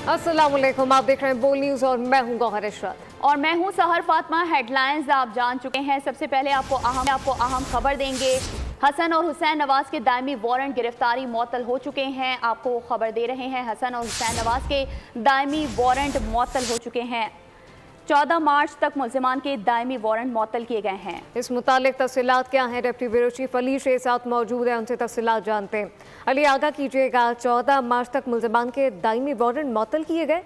अस्सलाम वालेकुम, आप देख रहे हैं बोल न्यूज और मैं हूं गौहर इशरत और मैं हूं सहर फातिमा। हेडलाइंस आप जान चुके हैं। सबसे पहले आपको अहम खबर देंगे। हसन और हुसैन नवाज के दायमी वारंट गिरफ्तारी मुअत्तल हो चुके हैं। आपको खबर दे रहे हैं, हसन और हुसैन नवाज के दायमी वारंट मुअत्तल हो चुके हैं। 14 मार्च तक मुल्जिमान के दायमी वारंट मुअत्तल किए गए हैं। इस मुतालिक तफसीलात क्या हैं, डिप्टी ब्यूरो चीफ अली शेर साथ मौजूद है, उनसे तफसीलात जानते हैं। अली, आगाह कीजिएगा, 14 मार्च तक मुल्जिमान के दायमी वारंट मुअत्तल किए गए?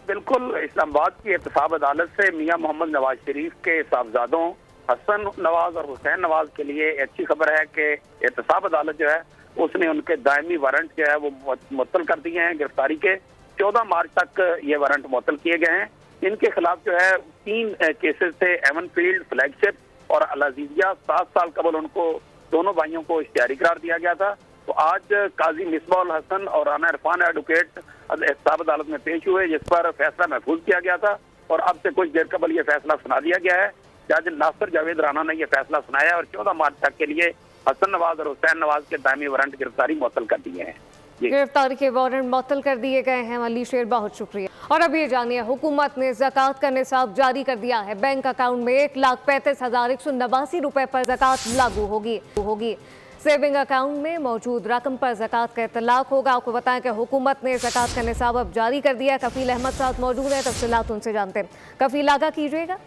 बिल्कुल, इस्लामाबाद की एहतसाब अदालत से मियां मोहम्मद नवाज शरीफ के साहबजादों हसन नवाज और हुसैन नवाज के लिए अच्छी खबर है कि एहतसाब अदालत जो है उसने उनके दायमी वारंट जो है वो मुअत्तल कर दिए हैं। गिरफ्तारी के 14 मार्च तक ये वारंट मुअत्तल किए गए हैं। इनके खिलाफ जो है 3 केसेस थे, एवन फील्ड, फ्लैगशिप और अल-अजीजिया। 7 साल कबल उनको दोनों भाइयों को इश्तिहारी करार दिया गया था। तो आज काजी मिसबाउल हसन और राना इरफान एडवोकेट एहतसाब अदालत में पेश हुए, जिस पर फैसला महफूज किया गया था और अब से कुछ देर कबल ये फैसला सुना दिया गया है। जज नासिर जावेद राना ने यह फैसला सुनाया और 14 मार्च तक के लिए हसन नवाज और हुसैन नवाज के दायमी वारंट गिरफ्तारी मुअत्तल कर दिए हैं। गिरफ्तारी के वारंट मुअत्तल कर दिए गए हैं। अली शेर, बहुत शुक्रिया। और अब ये जानिए, हुकूमत ने ज़कात का निसाब जारी कर दिया है। बैंक अकाउंट में 1,35,189 रुपए पर ज़कात लागू होगी। सेविंग अकाउंट में मौजूद रकम पर ज़कात का इतलाक होगा। आपको बताएं कि हुकूमत ने ज़कात का निसाब अब जारी कर दिया है। कफील अहमद साथ मौजूद है, तफसीलात उनसे जानते हैं। कफील, आगाह कीजिएगा।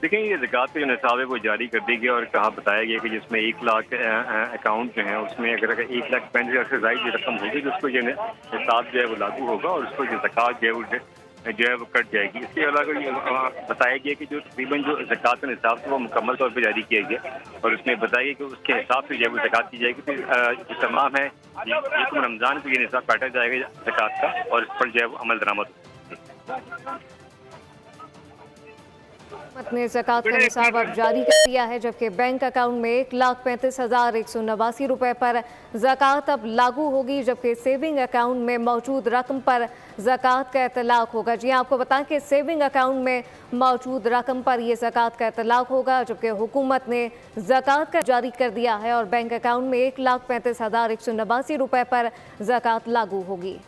देखिए, ये ज़कात का जो निसाब है वो जारी कर दी गया और कहा बताया गया कि जिसमें 1 लाख अकाउंट जो है उसमें अगर 1,65,000 से ज़ायद जो रकम होगी तो उसको ये निसाब जो है वो लागू होगा और उसको जो ज़कात जो है वो कट जाएगी। इसके अलावा बताया गया कि जो तकरीबन जो ज़कात का निसाब था वो मुकम्मल तौर पर जारी किया गया और उसमें बताया गया कि उसके हिसाब से जो है वो ज़कात की जाएगी। तो जो तमाम है एक रमज़ान को ये निसाब काटा जाएगा ज़कात का और इस पर जो है वो अमल दरामद। हुकूमत ने ज़कात का निसाब अब जारी कर दिया है, जबकि बैंक अकाउंट में 1,35,189 रुपए पर ज़कात अब लागू होगी, जबकि सेविंग अकाउंट में मौजूद रकम पर ज़कात का इतलाक होगा। जी आपको बताएं कि सेविंग अकाउंट में मौजूद रकम पर यह ज़कात का इतलाक होगा, जबकि हुकूमत ने ज़कात का जारी कर दिया है और बैंक अकाउंट में 1,35,189 रुपए पर ज़कात लागू होगी।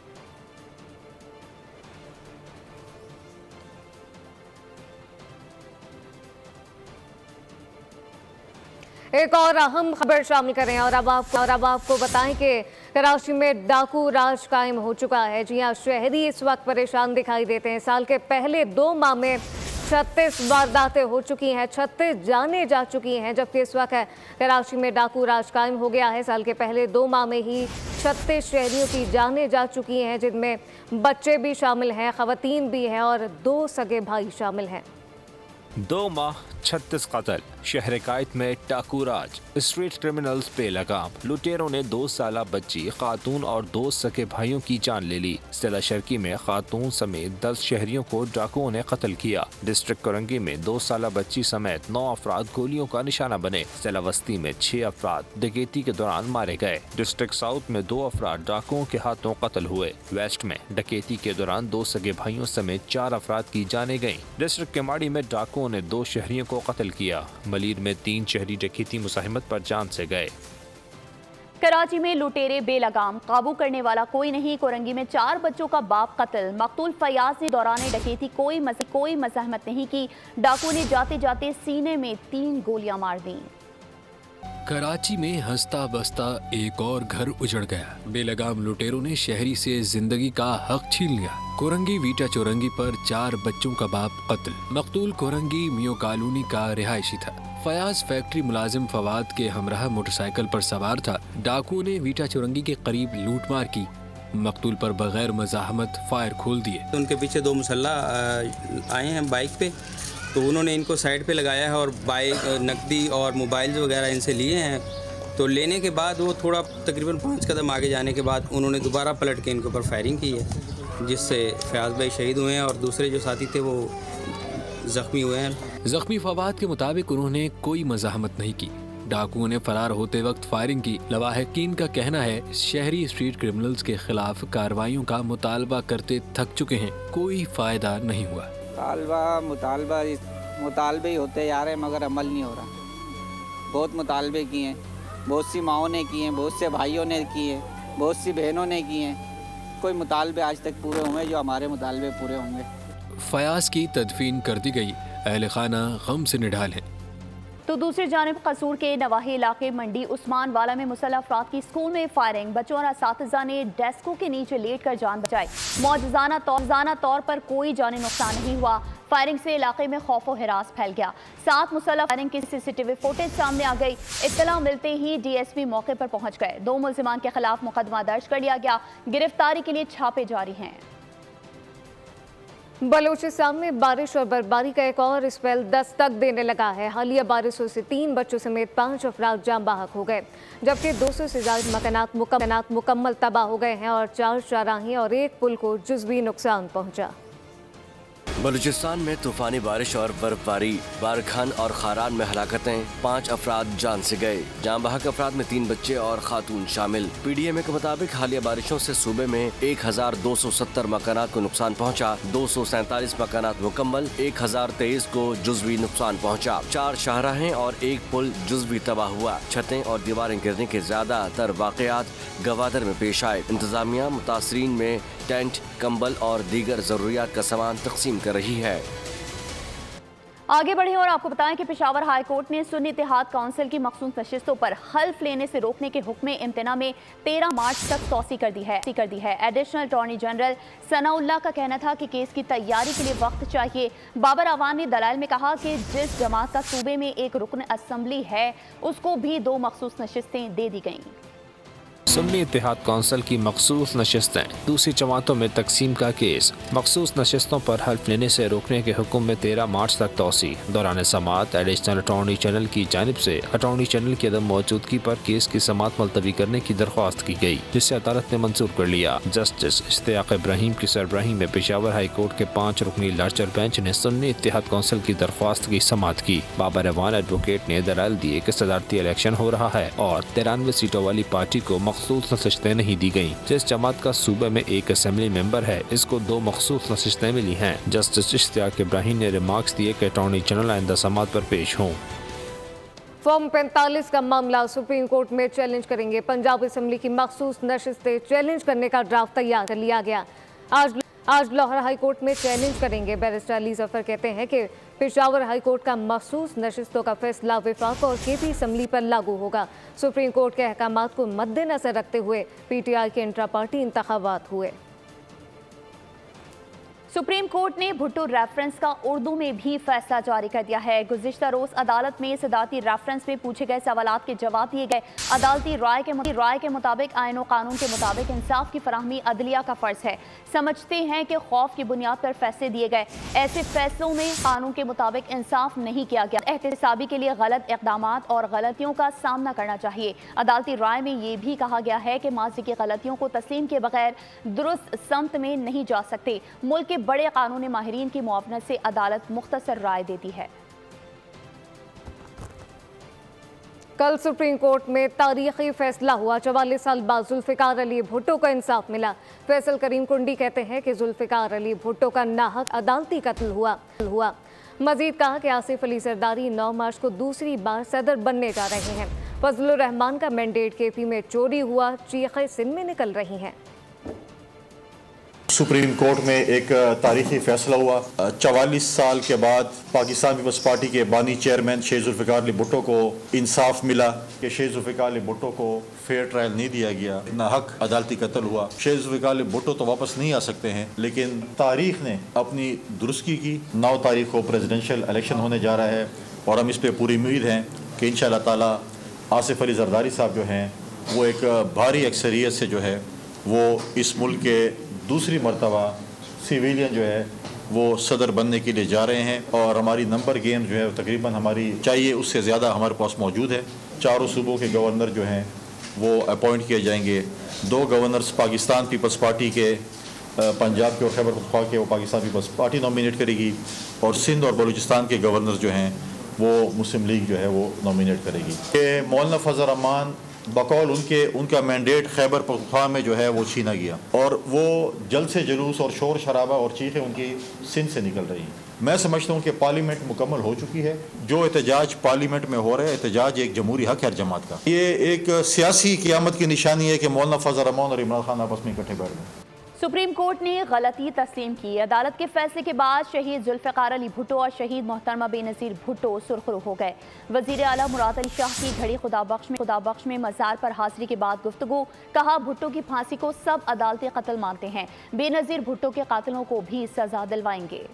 एक और अहम खबर शामिल करें और अब आपको बताएं कि कराची में डाकू राज कायम हो चुका है। जी हाँ, शहरी इस वक्त परेशान दिखाई देते हैं। साल के पहले 2 माह में 36 वारदातें हो चुकी हैं, 36 जानें जा चुकी हैं, जबकि इस वक्त कराची में डाकू राज कायम हो गया है। साल के पहले 2 माह में ही 36 शहरियों की जानें जा चुकी हैं, जिनमें बच्चे भी शामिल हैं, खवातीन भी हैं और 2 सगे भाई शामिल हैं। 2 माह 36 कत्ल, शहर कायद में डाकू राज, स्ट्रीट क्रिमिनल्स पे लगाम। लुटेरों ने 2 साला बच्ची, खातून और 2 सगे भाइयों की जान ले ली। जिला शर्की में खातून समेत 10 शहरियों को डाकुओं ने कत्ल किया। डिस्ट्रिक्ट कोरंगी में 2 साला बच्ची समेत 9 अफराद गोलियों का निशाना बने। जिला वस्ती में 6 अफराद डकैती के दौरान मारे गए। डिस्ट्रिक्ट साउथ में 2 अफराद डाकुओं के हाथों कत्ल हुए। वेस्ट में डकैती के दौरान 2 सगे भाइयों समेत 4 अफराद की जाने गयी। डिस्ट्रिक्ट केमाड़ी में डाकुओं ने 2 शहरियों को कत्ल किया। मलीर में 3 शहरी डकैती मुज़ाहिमत पर जान से गए। कराची में लुटेरे बेलगाम, काबू करने वाला कोई नहीं। कोरंगी में 4 बच्चों का बाप कत्ल। मकतूल फयाज ने दौरान डकैती कोई मज़ाहमत नहीं की। डाकू ने जाते जाते सीने में 3 गोलियां मार दी। कराची में हंसता बसता एक और घर उजड़ गया। बेलगाम लुटेरों ने शहरी से जिंदगी का हक छीन लिया। कोरंगी वीटा चौरंगी पर 4 बच्चों का बाप कत्ल। मकतूल कोरंगी मियो कॉलोनी का रिहायशी था। फयाज फैक्ट्री मुलाजिम फवाद के हमराह मोटरसाइकिल पर सवार था। डाकुओं ने वीटा चौरंगी के करीब लूटमार की। मकतूल पर बगैर मज़ाहमत फायर खोल दिए। उनके पीछे 2 मुसल्लाह आए हैं बाइक पे, तो उन्होंने इनको साइड पे लगाया है और बाइक, नकदी और मोबाइल वगैरह इनसे लिए हैं। तो लेने के बाद वो थोड़ा तकरीबन 5 कदम आगे जाने के बाद उन्होंने दोबारा पलट के इनके ऊपर फायरिंग की है, जिससे फयाज भाई शहीद हुए हैं और दूसरे जो साथी थे वो ज़ख्मी हुए हैं। ज़ख्मी फवाद के मुताबिक उन्होंने कोई मज़ाहमत नहीं की। डाकुओं ने फरार होते वक्त फायरिंग की। लवाहिकीन का कहना है शहरी स्ट्रीट क्रिमिनल्स के खिलाफ कार्रवाइयों का मुतालबा करते थक चुके हैं, कोई फ़ायदा नहीं हुआ। मुतालबे ही होते जा रहे हैं मगर अमल नहीं हो रहा। बहुत मुतालबे किए हैं, बहुत सी माओं ने किए हैं, बहुत से भाइयों ने किए हैं, बहुत सी बहनों ने किए हैं। कोई मुतालबे आज तक पूरे हुए जो हमारे मुतालबे पूरे होंगे। फयाज की तदफीन कर दी गई, अहल खाना गम से निढाल है। तो दूसरी जानिब कसूर के नवाही इलाके मंडी उस्मान वाला में मुसल्लह अफराद की स्कूल में फायरिंग, बच्चों और असातिज़ा ने डेस्कों के नीचे लेट कर जान बचाई। मौजूदाना तौर पर कोई जानी नुकसान नहीं हुआ। फायरिंग से इलाके में खौफ व हिरास फैल गया। 7 मुसल्लह फायरिंग की CCTV फुटेज सामने आ गई। इत्तला मिलते ही DSP मौके पर पहुंच गए। 2 मुल्जिमान के खिलाफ मुकदमा दर्ज कर लिया गया। गिरफ्तारी के लिए छापे जारी हैं। बलूचिस्तान में बारिश और बर्फबारी का एक और स्पेल दस्तक देने लगा है। हालिया बारिशों से 3 बच्चों समेत 5 अफराद जाम बहक हो गए, जबकि 200 से ज्यादा मकानात मुकम्मल तबाह हो गए हैं और 4 चौराहे और 1 पुल को जुज़वी नुकसान पहुंचा। बलूचिस्तान में तूफानी बारिश और बर्फबारी, बारखान और खारान में हलाकतें, 5 अफराद जान से गए। जाम बहक अफराद में 3 बच्चे और खातून शामिल। PDMA के मुताबिक हालिया बारिशों से सूबे में 1270 मकानात को नुकसान पहुंचा। 247 मकानात मुकम्मल, 1023 को जुज़वी नुकसान पहुंचा। 4 शाहराहें और 1 पुल जुज़वी तबाह हुआ। छतें और दीवारें गिरने के ज्यादातर वाक़यात गवादर में पेश आए। इंतजामिया मुतासरीन में टेंट, कंबल और दीगर जरूरियात का सामान तकसीम कर रही है। आगे बढ़े और आपको बताएं कि पेशावर हाई कोर्ट ने सुन्नी इत्तेहाद काउंसिल की मखसूस नशिस्तों पर हल्फ लेने से रोकने के हुक्म इम्तना में 13 मार्च तक तौसी कर दी है। एडिशनल अटॉर्नी जनरल सनाउल्लाह का कहना था कि केस की तैयारी के लिए वक्त चाहिए। बाबर अवान ने दलाइल में कहा कि जिस जमात का सूबे में एक रुकन असम्बली है उसको भी 2 मखसूस नशिस्तें दे दी गईं। सुन्नी इत्तेहाद काउंसिल की मखसूस नशिस्तें, दूसरी जमातों में तकसीम का केस। मखसूस नशिस्तों पर हल्फ लेने से रोकने के हुक्म में 13 मार्च तक तौसी। दौरान समाअत एडिशनल अटॉर्नी जनरल की जानिब से अटॉर्नी जनरल की अदम मौजूदगी पर केस की समाअत मुलतवी करने की दरख्वास्त की गई, जिसे अदालत ने मंजूर कर लिया। जस्टिस इश्तियाक इब्राहिम की सरबराही में पेशावर हाई कोर्ट के 5 रुकनी लार्जर बेंच ने सुन्नी इत्तेहाद काउंसिल की दरख्वास्त की समाअत की। बाबर अवान एडवोकेट ने दलाइल दिए कि सदारती इलेक्शन हो रहा है और 93 सीटों वाली पार्टी को मखसूस नशिस्तें नहीं दी गयी। जिस जमात का सूबे में एक असेंबली मेंबर है, इसको 2 मखसूस नशिस्तें मिली हैं। जस्टिस इश्तियाक इब्राहिम ने रिमार्क्स दिए कि अटॉर्नी जनरल आइंदा समाअत पर पेश हों। फॉर्म 45 का मामला सुप्रीम कोर्ट में चैलेंज करेंगे। पंजाब असेंबली की मखसूस नशिस्तें चैलेंज करने का ड्राफ्ट तैयार कर लिया गया। आज लाहौर हाई कोर्ट में चैलेंज करेंगे। बैरिस्टर अली जफर कहते हैं कि पेशावर हाई कोर्ट का मखसूस नशिस्तों का फैसला विफाक और KP असम्बली पर लागू होगा। सुप्रीम कोर्ट के अहकामात को मद्देनजर रखते हुए PTI के इंट्रा पार्टी इंतखाबात हुए। सुप्रीम कोर्ट ने भुट्टो रेफरेंस का उर्दू में भी फैसला जारी कर दिया है। गुज़िश्ता रोज अदालत में सदारती रेफरेंस में पूछे गए सवालात के जवाब दिए गए। अदालती राय के मुताबिक आईन और कानून के मुताबिक इंसाफ की फराहमी अदलिया का फर्ज है। समझते हैं कि खौफ की बुनियाद पर फैसले दिए गए। ऐसे फैसलों में कानून के मुताबिक इंसाफ नहीं किया गया। एहतसाबी के लिए गलत इक़दामात और गलतियों का सामना करना चाहिए। अदालती राय में ये भी कहा गया है कि माजी की गलतियों को तस्लीम के बगैर दुरुस्त समत में नहीं जा सकते। मुल्क के बड़े कानूनी माहिरीन की मुआवनत से अदालत मुख्तसर राय देती है। कल सुप्रीम कोर्ट में तारीखी फैसला हुआ। 44 साल बाद जुल्फिकार अली भुट्टो को इंसाफ मिला। फैसल करीम कुंडी कहते हैं कि जुल्फिकार अली भुट्टो का नाहक अदालती कत्ल हुआ। मजीद कहा कि आसिफ अली जरदारी 9 मार्च को दूसरी बार सदर बनने जा रहे हैं। फजलुर रहमान का मैंडेट KP में चोरी हुआ, चीखें सिंध में निकल रही हैं। सुप्रीम कोर्ट में एक तारीखी फैसला हुआ। 44 साल के बाद पाकिस्तान पीपल्स पार्टी के बानी चेयरमैन शेख जुल्फिकार अली भुट्टो को इंसाफ मिला कि शेख जुल्फिकार अली भुट्टो को फेयर ट्रायल नहीं दिया गया, नाहक अदालती कत्ल हुआ। शेख जुल्फिकार अली भुट्टो तो वापस नहीं आ सकते हैं, लेकिन तारीख ने अपनी दुरुस्ती की। 9 तारीख को प्रेसिडेंशियल इलेक्शन होने जा रहा है और हम इस पर पूरी उम्मीद हैं कि इंशाअल्लाह ताला आसिफ अली जरदारी साहब जो हैं वो एक भारी अक्सरियत से जो है वो इस मुल्क के दूसरी मरतबा सिविलियन जो है वो सदर बनने के लिए जा रहे हैं। और हमारी नंबर गेम जो है तकरीबन हमारी चाहिए उससे ज़्यादा हमारे पास मौजूद है। 4 सूबों के गवर्नर जो हैं वो अपॉइंट किए जाएंगे। 2 गवर्नर्स पाकिस्तान पीपल्स पार्टी के, पंजाब के और खैबर पख्तूनख्वा के वो पाकिस्तान पीपल्स पार्टी नॉमिनेट करेगी और सिंध और बलूचिस्तान के गवर्नर जो हैं वो मुस्लिम लीग जो है वो नॉमिनेट करेगी। ये मौलाना फजल रहमान बकौल उनका मैंडेट खैबर पख्तूनख्वा में जो है वो छीना गया और वो जल्द से जुलूस और शोर शराबा और चीखें उनकी सिंध से निकल रही हैं। मैं समझता हूँ कि पार्लियामेंट मुकम्मल हो चुकी है। जो एहतजाज पार्लियामेंट में हो रहा है, एहतजाज एक जमहूरी हक है हर जमात का। ये एक सियासी क़यामत की निशानी है कि मौलाना फजल रहमान और इमरान खान आपस में इकट्ठे बैठ गए। सुप्रीम कोर्ट ने गलती तस्लीम की। अदालत के फैसले के बाद शहीद जुल्फ़िकार अली भुट्टो और शहीद मोहतरमा बेनज़ीर भुट्टो सुर्खरू हो गए। वज़ीर आला मुराद अली शाह की घड़ी खुदाबख्श में मज़ार पर हाजिरी के बाद गुफ्तगू। कहा, भुट्टो की फांसी को सब अदालती कत्ल मानते हैं, बेनज़ीर भुट्टो के कातिलों को भी सजा दिलवाएंगे।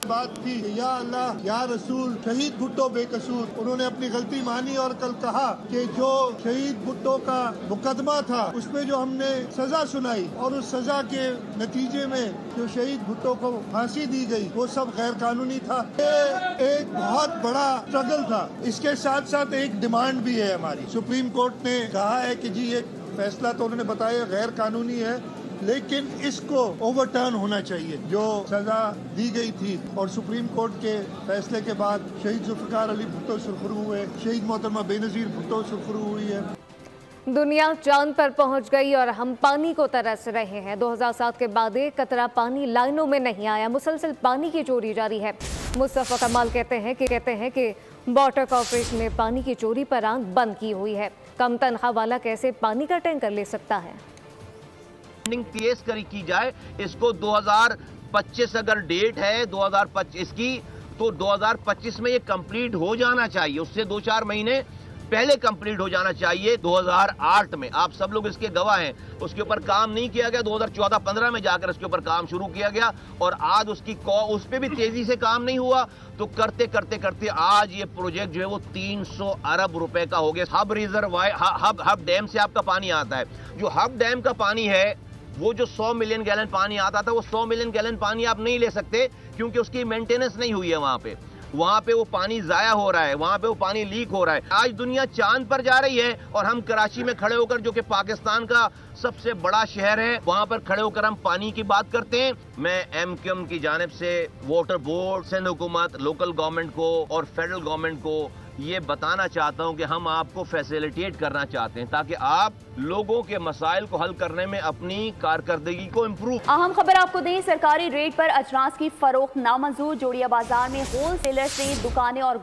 बात की या अल्लाह या रसूल, शहीद भुट्टो बेकसूर, उन्होंने अपनी गलती मानी और कल कहा कि जो शहीद भुट्टो का मुकदमा था उसमें जो हमने सजा सुनाई और उस सजा के नतीजे में जो शहीद भुट्टो को फांसी दी गई वो सब गैर कानूनी था। ये एक बहुत बड़ा स्ट्रगल था। इसके साथ साथ एक डिमांड भी है हमारी। सुप्रीम कोर्ट ने कहा है कि जी एक फैसला तो उन्होंने बताया गैर कानूनी है, लेकिन इसको ओवरटर्न होना चाहिए। जो सजा दी गई थी और सुप्रीम कोर्ट के फैसले के बाद शहीद जुल्फ़िकार अली भुट्टो सुरखरू हुए, शहीद मोहतरमा बेनज़ीर भुट्टो सुरखरू हुई है। दुनिया चांद पर पहुंच गई और हम पानी को तरस रहे हैं। 2007 के बाद एक कतरा पानी लाइनों में नहीं आया। मुसलसल पानी की चोरी जारी है। मुस्तफ़ा कमाल कहते हैं कि वाटर कॉर्पोरेशन ने पानी की चोरी पर आंख बंद की हुई है। कम तनख्वाह वाला कैसे पानी का टैंकर ले सकता है? तेज की जाए इसको। 2025 अगर डेट है 2025 की, तो 2025 में ये कंप्लीट हो जाना चाहिए। उससे 2-4 महीने पहले कंप्लीट हो जाना चाहिए। 2008 में आप सब लोग इसके गवाह हैं, उसके ऊपर काम नहीं किया गया। 2014-15 में जाकर इसके ऊपर काम शुरू किया गया और आज उस पर भी तेजी से काम नहीं हुआ। तो करते करते आज ये प्रोजेक्ट जो है वो 300 अरब रुपए का हो गया। हब रिजर्वायर, हब डैम से आपका पानी आता है। जो हब डैम का पानी है वो जो 100 मिलियन गैलन पानी आता था, वो 100 मिलियन गैलन पानी आप नहीं ले सकते क्योंकि उसकी मेंटेनेंस नहीं हुई है। वहां पे वो पानी जाया हो रहा है, वहां पे वो पानी लीक हो रहा है। आज दुनिया चांद पर जा रही है और हम कराची में खड़े होकर, जो कि पाकिस्तान का सबसे बड़ा शहर है, वहां पर खड़े होकर हम पानी की बात करते हैं। मैं एमक्यूएम की जानिब से वाटर बोर्ड, सिंध हुकूमत, लोकल गवर्नमेंट को और फेडरल गवर्नमेंट को ये बताना चाहता हूं कि हम आपको फैसिलिटेट करना चाहते हैं ताकि आप लोगों के मसाइल को हल करने में अपनी कारकर्दगी को इम्प्रूव। अहम खबर आपको दें, सरकारी रेट पर अजनास की फरोख्त नामंजूर। जोड़िया बाजार में होलसेलर्स ने दुकानें और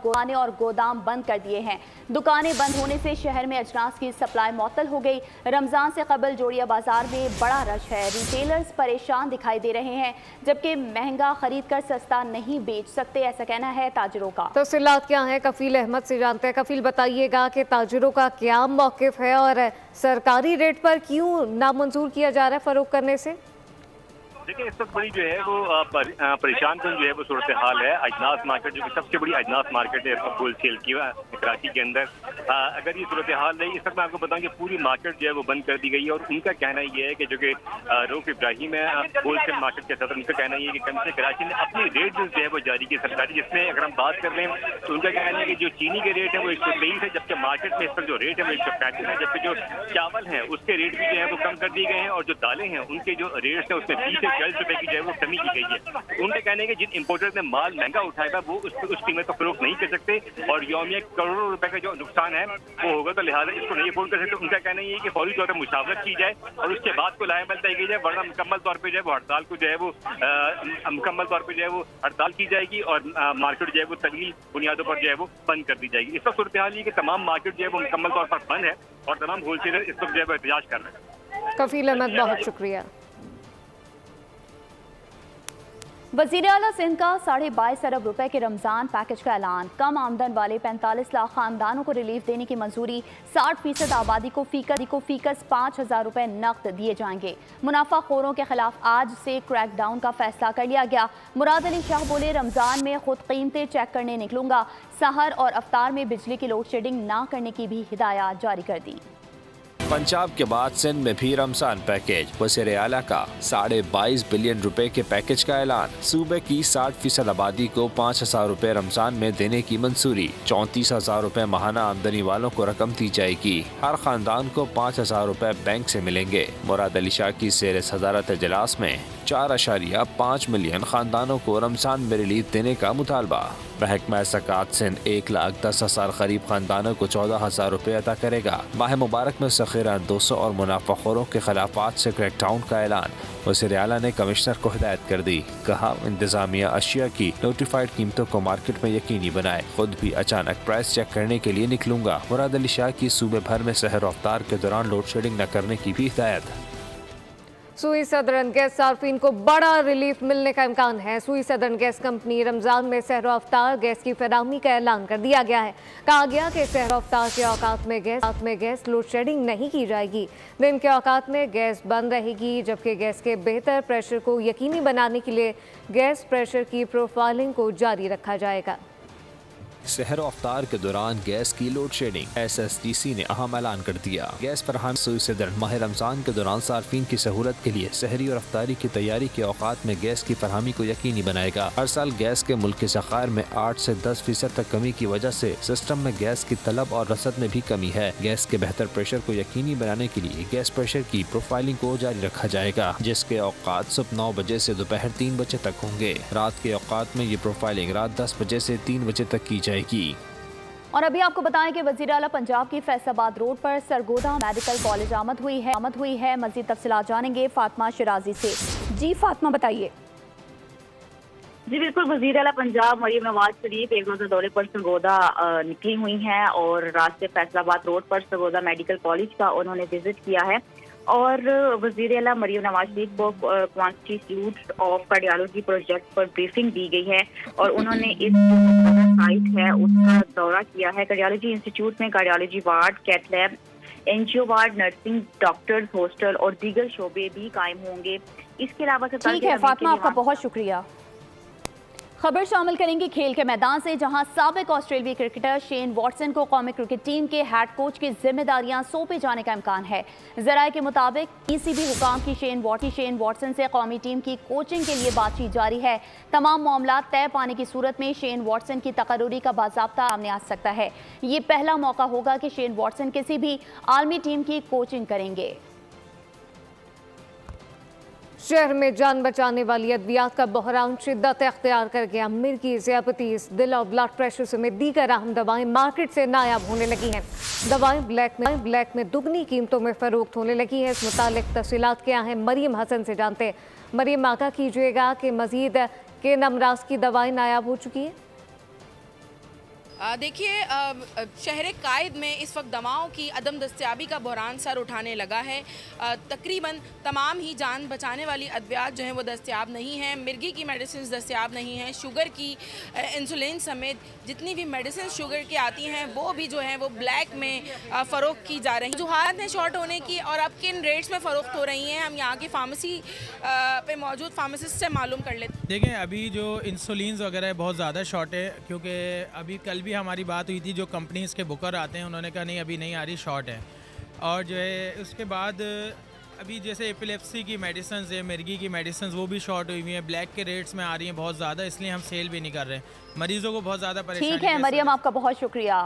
गोदाम बंद कर दिए हैं। दुकानें बंद होने से शहर में अजनास की सप्लाई मुअत्तल हो गई। रमजान से कबल जोड़िया बाजार में बड़ा रश है। रिटेलर्स परेशान दिखाई दे रहे हैं, जबकि महंगा खरीद कर सस्ता नहीं बेच सकते, ऐसा कहना है ताजिरों का। तफसीलात क्या है, कफील अहमद से जानते हैं। कफील, बताइएगा कि ताजिरों का क्या मौक़िफ़ है और सरकारी रेट पर क्यों नामंजूर किया जा रहा है फरोख्त करने से? देखिए, इस वक्त बड़ी जो है वो परेशान जो है वो सूरत हाल है। अजनास मार्केट जो कि सबसे बड़ी अजनास मार्केट है होलसेल की कराची के अंदर, अगर ये सूरत हाल है, इस वक्त मैं आपको बताऊं कि पूरी मार्केट जो है वो बंद कर दी गई है। और उनका कहना ये है कि जो कि रऊफ इब्राहिम है होलसेल मार्केट के सदर, उनका कहना ये है कि कम से कराची ने अपनी रेट जो है वो जारी की सरकारी, जिसमें अगर हम बात कर लें तो उनका कहना है कि जो चीनी के रेट है वो 123 है, जबकि मार्केट में इस वक्त जो रेट है वो 135 है। जबकि जो चावल है उसके रेट भी जो है वो कम कर दिए गए हैं और जो दालें हैं उनके जो रेट्स है उसमें 20 से 40 रुपए की जो है वो कमी की गई है। उनके कहने के जिन इम्पोर्टर्स ने माल महंगा उठाया था वो उस कीमत पर फरोख्त नहीं कर सकते और यौमिया करोड़ों रुपए का जो नुकसान है वो होगा, तो लिहाजा इसको नहीं अफोर्ड कर सकते। उनका कहना ये है कि फौरी तौर पर मुशावरत की जाए और उसके बाद को लाएमल तय की जाए, वरना मुकम्मल तौर पर जो है वो हड़ताल को जो है वो मुकम्मल तौर पर जो है वो हड़ताल की जाएगी और मार्केट जो है वो तवील बुनियादों पर जो है वो बंद कर दी जाएगी। इस वक्त सूरत हाल ये कि तमाम मार्केट जो है वो मुकम्मल तौर पर बंद है और तमाम होलसेलर इस वक्त जो है वो एहतजाज कर रहे हैं। कफील अहमद, बहुत शुक्रिया। वज़ीर आला सिंध का 22.5 अरब रुपए के रमजान पैकेज का ऐलान। कम आमदन वाले 45 लाख खानदानों को रिलीफ देने की मंजूरी। 60% आबादी को फीकस 5,000 रुपए नकद दिए जाएंगे। मुनाफाखोरों के खिलाफ आज से क्रैकडाउन का फैसला कर लिया गया। मुराद अली शाह बोले, रमजान में खुद कीमतें चेक करने निकलूंगा। सहर और अफ्तार में बिजली की लोड शेडिंग ना करने की भी हिदायत जारी कर दी। पंजाब के बाद सिंध में भी रमजान पैकेज। वज़ीर आला का 22.5 बिलियन रुपए के पैकेज का ऐलान। सूबे की 60% आबादी को 5,000 रुपए रमजान में देने की मंजूरी। 34,000 रुपए माहाना आमदनी वालों को रकम दी जाएगी। हर खानदान को 5,000 रुपए बैंक से मिलेंगे। मुराद अली शाह की ज़ेर सदारत इजलास में 4.5 मिलियन खानदानों को रमजान में रिलीफ देने का मुतालबा। महकमा ज़कात सिंध 1,10,000 गरीब खानदानों को 14,000 रुपये अदा करेगा। माह मुबारक में ज़ख़ीरा 200 और मुनाफाखोरों के खिलाफात से क्रैकडाउन का ऐलान। वज़ीर आला ने कमिश्नर को हिदायत कर दी। कहा इंतजामिया अशिया की नोटिफाइड कीमतों को मार्केट में यकीनी बनाए। खुद भी अचानक प्राइस चेक करने के लिए निकलूंगा। मुराद अली शाह की सूबे भर में सहर अफ्तार के दौरान लोड शेडिंग न करने की भी हिदायत। सुई सदरन गैस सार्फिन को बड़ा रिलीफ मिलने का इम्कान है। सुई सदरन गैस कंपनी रमजान में सहर अफ्तार गैस की फराहमी का ऐलान कर दिया गया है। कहा गया कि सहर अफ्तार के औकात में गैस लोड शेडिंग नहीं की जाएगी। दिन के औकात में गैस बंद रहेगी, जबकि गैस के बेहतर प्रेशर को यकीनी बनाने के लिए गैस प्रेशर की प्रोफाइलिंग को जारी रखा जाएगा। सहर अफ्तार के दौरान गैस की लोड शेडिंग। SSDC ने अहम ऐलान कर दिया। गैस फराहम सुई सदर माह रमजान के दौरान सार्फिन की सहूलत के लिए सहरी और अफ्तारी की तैयारी के औकात में गैस की फराहमी को यकीनी बनाएगा। हर साल गैस के मुल्क के ज़खायर में 8 से 10% तक कमी की वजह से सिस्टम में गैस की तलब और रसद में भी कमी है। गैस के बेहतर प्रेशर को यकीनी बनाने के लिए गैस प्रेशर की प्रोफाइलिंग को जारी रखा जाएगा, जिसके औकात सुबह 9 बजे से दोपहर 3 बजे तक होंगे। रात के औकात में ये प्रोफाइलिंग रात 10 बजे से 3 बजे तक की जाएगी। और अभी आपको बताएं कि वज़ीर आला पंजाब की फैसलाबाद रोड पर सरगोदा मेडिकल कॉलेज आमद हुई है। मज़ीद तफसीलात जानेंगे फातिमा शिराजी से। जी फातिमा बताइए। जी बिल्कुल, वज़ीर आला पंजाब मरियम नवाज शरीफ एक रोज़ा दौरे पर सरगोदा निकली हुई हैं और रात से फैसलाबाद रोड पर सरगोदा मेडिकल कॉलेज का उन्होंने विजिट किया है। और वज़ीर आला मरियम नवाज शरीफ को quantity institute of cardiology project पर ब्रीफिंग दी गई है और उन्होंने इस साइट है उसका दौरा किया है। कार्डियोलॉजी इंस्टीट्यूट में cardiology ward, cath lab, NGO ward, nursing, doctors hostel और दीगर शोबे भी कायम होंगे। इसके अलावा ठीक है फातिमा, आपका बहुत शुक्रिया। खबर शामिल करेंगे खेल के मैदान से, जहां साबिक ऑस्ट्रेलियाई क्रिकेटर शेन वॉटसन को कौमी क्रिकेट टीम के हेड कोच की जिम्मेदारियां सौंपे जाने का इम्कान है। जराये के मुताबिक PCB हुकाम की शेन वॉटसन से कौमी टीम की कोचिंग के लिए बातचीत जारी है। तमाम मामला तय पाने की सूरत में शेन वॉटसन की तकर्रुरी का बाज़ाब्ता सामने आ सकता है। ये पहला मौका होगा कि शेन वॉटसन किसी भी आलमी टीम की कोचिंग करेंगे। शहर में जान बचाने वाली अद्वियात का बहरान शिद्दत अख्तियार कर गया। मिर्गी, ज़ियापतीस, दिल और ब्लड प्रेशर समेत दीगर अहम दवाएं मार्केट से नायाब होने लगी हैं। दवाएं ब्लैक में दुगनी कीमतों में फरोख्त होने लगी है। इस मुतालिक तफसीलात क्या हैं, मरियम हसन से जानते हैं। मरियम, आगाह कीजिएगा कि मजीद किन अमराज की दवाएं नायाब हो चुकी हैं? देखिए, शहर कायद में इस वक्त दवाओं की अदम दस्तयाबी का बहरान सर उठाने लगा है। तकरीबन तमाम ही जान बचाने वाली अद्वियात जो हैं वो दस्तयाब नहीं हैं। मिर्गी की मेडिसिन दस्तयाब नहीं हैं। शुगर की, इंसुलिन समेत जितनी भी मेडिसिन शुगर की आती हैं वो भी जो हैं वो ब्लैक में फ़रोख्त की जा रही हैं। वजूहात हैं शॉर्ट होने की और अब किन रेट्स में फ़रोख्त हो रही हैं, हम यहाँ की फार्मेसी पे मौजूद फार्मासिस्ट से मालूम कर लेते हैं। देखें, अभी जो इंसुलिन वगैरह बहुत ज़्यादा शॉर्ट है, क्योंकि अभी कल भी हमारी बात हुई थी, जो कंपनीज़ के बुकर आते हैं उन्होंने कहा नहीं अभी नहीं आ रही, शॉर्ट है। और जो है उसके बाद अभी जैसे एपिलेप्सी की मेडिसिन है, मिर्गी की मेडिसिन वो भी शॉर्ट हुई हुई हैं, ब्लैक के रेट्स में आ रही हैं बहुत ज़्यादा, इसलिए हम सेल भी नहीं कर रहे, मरीजों को बहुत ज़्यादा परेशानी। ठीक है मरियम, आपका बहुत शुक्रिया।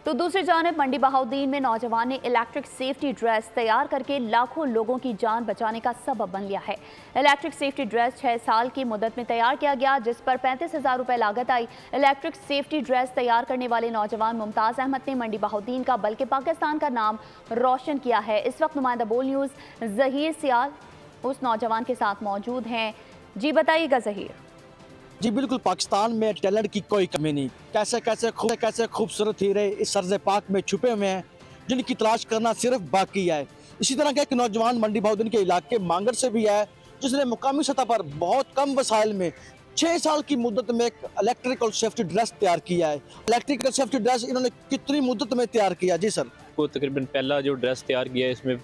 तो दूसरी जानिब मंडी बहाउद्दीन में नौजवान ने इलेक्ट्रिक सेफ्टी ड्रेस तैयार करके लाखों लोगों की जान बचाने का सबब बन लिया है। इलेक्ट्रिक सेफ्टी ड्रेस 6 साल की मुद्दत में तैयार किया गया, जिस पर 35,000 रुपये लागत आई। इलेक्ट्रिक सेफ्टी ड्रेस तैयार करने वाले नौजवान मुमताज़ अहमद ने मंडी बहाउद्दीन का बल्कि पाकिस्तान का नाम रोशन किया है। इस वक्त नुमाइंदा बोल न्यूज़ ज़हीर सियाल उस नौजवान के साथ मौजूद हैं। जी बताइएगा ज़हीर। जी बिल्कुल, पाकिस्तान में टैलेंट की कोई कमी नहीं। कैसे खूबसूरत हीरे इस सरज़े पाक में छुपे हुए हैं, जिनकी तलाश करना सिर्फ बाकी है। इसी तरह का एक नौजवान मंडी बहाउद्दीन के इलाके मांगर से भी है, जिसने मुकामी सतह पर बहुत कम वसाइल में 6 साल की मुद्दत में एक इलेक्ट्रिकल सेफ्टी ड्रेस तैयार किया है। इलेक्ट्रिकल सेफ्टी ड्रेस इन्होंने कितनी मुद्दत में तैयार किया? जी सर, को तकरीबन पहला जो ड्रेस तैयार किया है इसमें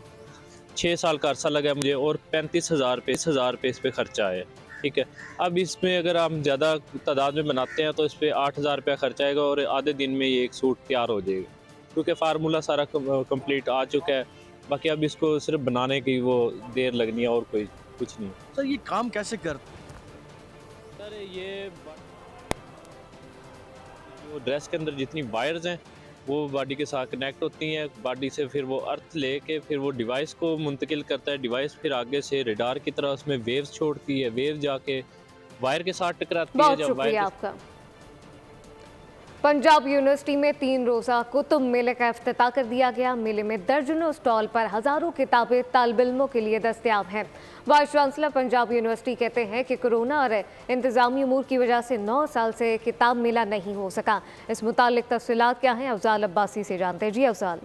6 साल का अरसा लगा मुझे और 35,000 रुपये इस पे खर्चा आया। ठीक है, अब इसमें अगर हम ज़्यादा तादाद में बनाते हैं तो इस पर 8,000 रुपया खर्च आएगा और आधे दिन में ये एक सूट तैयार हो जाएगा, क्योंकि फार्मूला सारा कंप्लीट आ चुका है। बाकी अब इसको सिर्फ बनाने की वो देर लगनी है और कोई कुछ नहीं। सर ये काम कैसे करते? सर ये जो ड्रेस के अंदर जितनी वायर्स हैं वो बॉडी के साथ कनेक्ट होती हैं, बॉडी से फिर वो अर्थ लेके फिर वो डिवाइस को मुंतकिल करता है, डिवाइस फिर आगे से रडार की तरह उसमें वेव्स छोड़ती है, वेव जाके वायर के साथ टकराती है। जब वायर आपका पंजाब यूनिवर्सिटी में 3 रोज़ा कुतुब मेले का इफ्तिताह कर दिया गया। मेले में दर्जनों स्टॉल पर हज़ारों किताबें तालिब इल्मों के लिए दस्तयाब हैं। वाइस चांसलर पंजाब यूनिवर्सिटी कहते हैं कि कोरोना और इंतज़ामी अमूर की वजह से 9 साल से किताब मेला नहीं हो सका। इस मुतालिक तफसीलात क्या हैं, अफजाल अब्बासी से जानते हैं। जी अफजाल।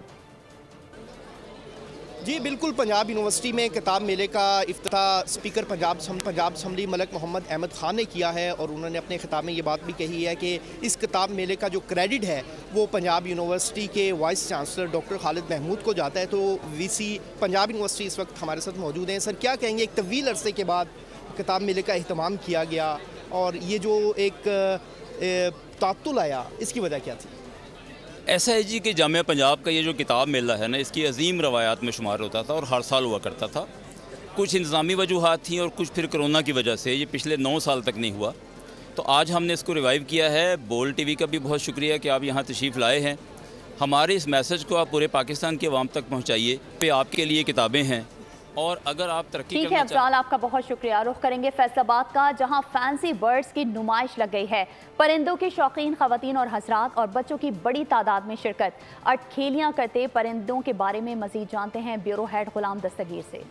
जी बिल्कुल, पंजाब यूनिवर्सिटी में किताब मेले का इफ्तिताह स्पीकर पंजाब असम्बली मलिक मोहम्मद अहमद खान ने किया है और उन्होंने अपने खिताब में ये बात भी कही है कि इस किताब मेले का जो क्रेडिट है वो पंजाब यूनिवर्सिटी के vice chancellor doctor Khalid Mahmood को जाता है। तो वीसी पंजाब यूनिवर्सिटी इस वक्त हमारे साथ मौजूद हैं। सर, क्या कहेंगे, एक तवील अरसे के बाद किताब मेले का अहतमाम किया गया और ये जो एक तातुल आया, इसकी वजह क्या थी? ऐसा है जी कि जामिया पंजाब का ये जो किताब मेला है ना, इसकी अजीम रवायात में शुमार होता था और हर साल हुआ करता था। कुछ इंतज़ामी वजूहात थी और कुछ फिर कोरोना की वजह से ये पिछले 9 साल तक नहीं हुआ। तो आज हमने इसको रिवाइव किया है। बोल्ड टीवी का भी बहुत शुक्रिया कि आप यहाँ तशरीफ़ लाए हैं। हमारे इस मैसेज को आप पूरे पाकिस्तान के अवाम तक पहुँचाइए पे आपके लिए किताबें हैं और अगर आप तरक्की ठीक है अफजाल, आपका बहुत शुक्रिया। रुख करेंगे फैसलाबाद का, जहां फैंसी बर्ड्स की नुमाइश लग गई है। परिंदों की शौकीन खवातीन और हजरात और बच्चों की बड़ी तादाद में शिरकत। अटखेलियां करते परिंदों के बारे में मजीद जानते हैं ब्यूरो हेड गुलाम दस्तगीर से।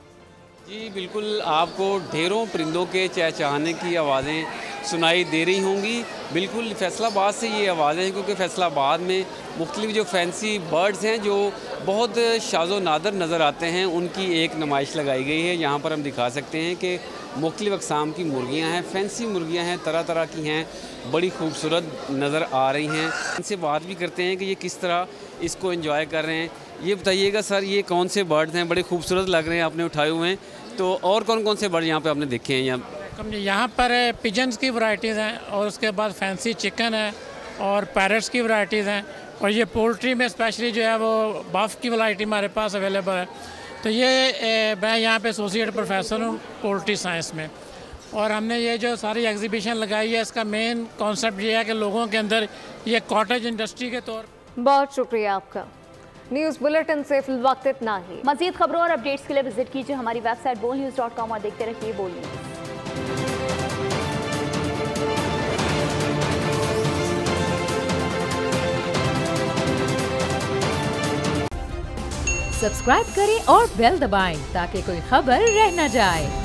जी बिल्कुल, आपको ढेरों परिंदों के चहचहाने की आवाज़ें सुनाई दे रही होंगी। बिल्कुल फैसलाबाद से ये आवाज़ें हैं क्योंकि फैसलाबाद में मुख्तलिफ जो फैंसी बर्ड्स हैं जो बहुत शाज़ो नादर नज़र आते हैं, उनकी एक नुमाइश लगाई गई है। यहाँ पर हम दिखा सकते हैं कि मुख्तलिफ अक़साम की मुर्गियाँ हैं, फैंसी मुर्गियाँ हैं, तरह तरह की हैं, बड़ी खूबसूरत नज़र आ रही हैं। इनसे बात भी करते हैं कि ये किस तरह इसको एंजॉय कर रहे हैं। ये बताइएगा सर, ये कौन से बर्ड्स हैं? बड़े खूबसूरत लग रहे हैं, आपने उठाए हुए हैं। तो और कौन कौन से बर्ड यहाँ पे आपने देखे हैं? यहाँ पर पिजन्स की वैरायटीज़ हैं और उसके बाद फैंसी चिकन है और पैरट्स की वैरायटीज़ हैं और ये पोल्ट्री में स्पेशली जो है वो बफ की वैरायटी हमारे पास अवेलेबल है। तो ये मैं यहाँ पे एसोसिएट प्रोफेसर हूँ पोल्ट्री साइंस में और हमने ये जो सारी एग्जीबिशन लगाई है, इसका मेन कॉन्सेप्ट ये है कि लोगों के अंदर ये कॉटेज इंडस्ट्री के तौर। बहुत शुक्रिया आपका। न्यूज़ बुलेटिन से फिलवक्त इतना ही। मज़ीद खबरों और अपडेट्स के लिए विजिट कीजिए हमारी वेबसाइट bolnews.com और देखते रहिए बोल न्यूज़। सब्सक्राइब करें और बेल दबाएं ताकि कोई खबर रह न जाए।